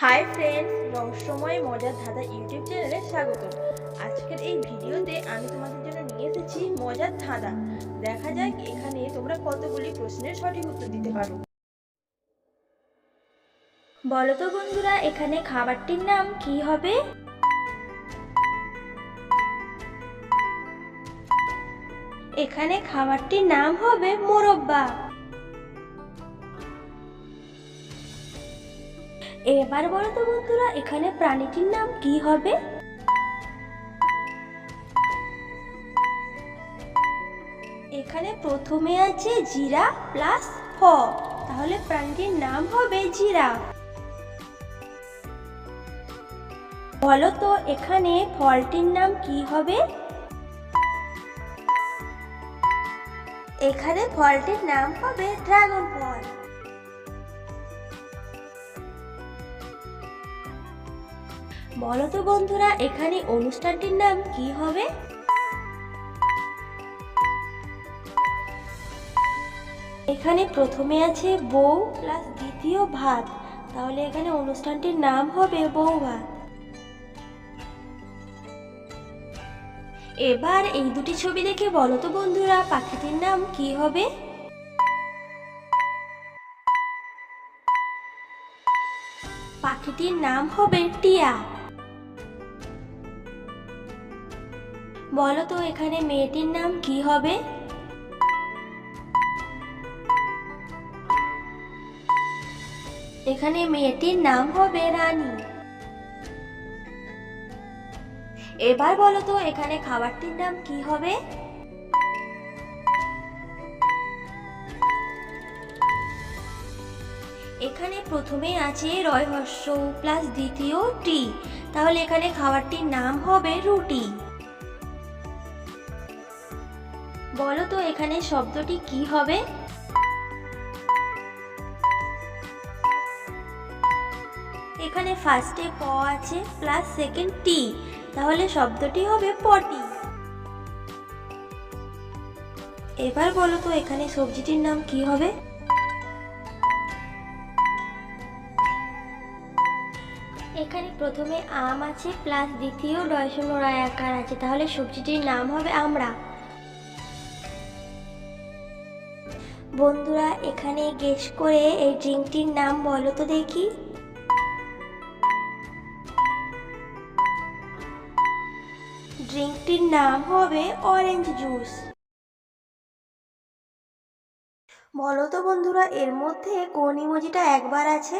Hi friends, রহস্যময় মজার ধাঁধা ইউটিউব চ্যানেলে স্বাগত। আজকের এই ভিডিওতে আমি তোমাদের জন্য নিয়ে এসেছি মজার ধাঁধা। দেখা যাক এখানে তোমরা কতগুলি প্রশ্নের সঠিক উত্তর দিতে পারো। বলো তো বন্ধুরা, এখানে খাবারটির নাম কি হবে? এখানে খাবারটির নাম হবে মোরব্বা। এবার বলো তো বন্ধুরা, এখানে প্রাণীটির নাম কি হবে? এখানে প্রথমে আছে জিরাফ প্লাস ফ, তাহলে প্রাণীটির নাম হবে জিরাফ। বলো তো এখানে ফলটির নাম কি হবে? এখানে ফলটির নাম হবে ড্রাগন ফল। বলো তো বন্ধুরা, এখানে অনুষ্ঠানটির নাম কি হবে? এখানে প্রথমে আছে বউ প্লাস দ্বিতীয় ভাত, তাহলে এখানে অনুষ্ঠানটির নাম হবে বউ ভাত। এবার এই দুটি ছবি দেখে বলো তো বন্ধুরা, পাখিটির নাম কি হবে? পাখিটির নাম হবে টিয়া। বলো তো এখানে মেয়েটির নাম কি হবে? এখানে মেয়েটির নাম হবে রানী। এবার বলো তো এখানে খাবারটির নাম কি হবে? এখানে প্রথমে আছে রয় হস্য প্লাস দ্বিতীয় টি, তাহলে এখানে খাবারটির নাম হবে রুটি। বলো তো এখানে শব্দটি কি হবে? এখানে ফার্স্টে প আছে প্লাস সেকেন্ড টি, তাহলে শব্দটি হবে পটি। এবার বলো তো এখানে সবজিটির নাম কি হবে? এখানে প্রথমে আম আছে প্লাস দ্বিতীয় ডয়শূন্য রয় আকার আছে, তাহলে সবজিটির নাম হবে আমড়া। বন্ধুরা এখানে গেস করে এই ড্রিঙ্কটির নাম বলো তো দেখি। ড্রিঙ্কটির নাম হবে অরেঞ্জ জুস। বলো তো বন্ধুরা, এর মধ্যে কোন ইমোজিটা একবার আছে?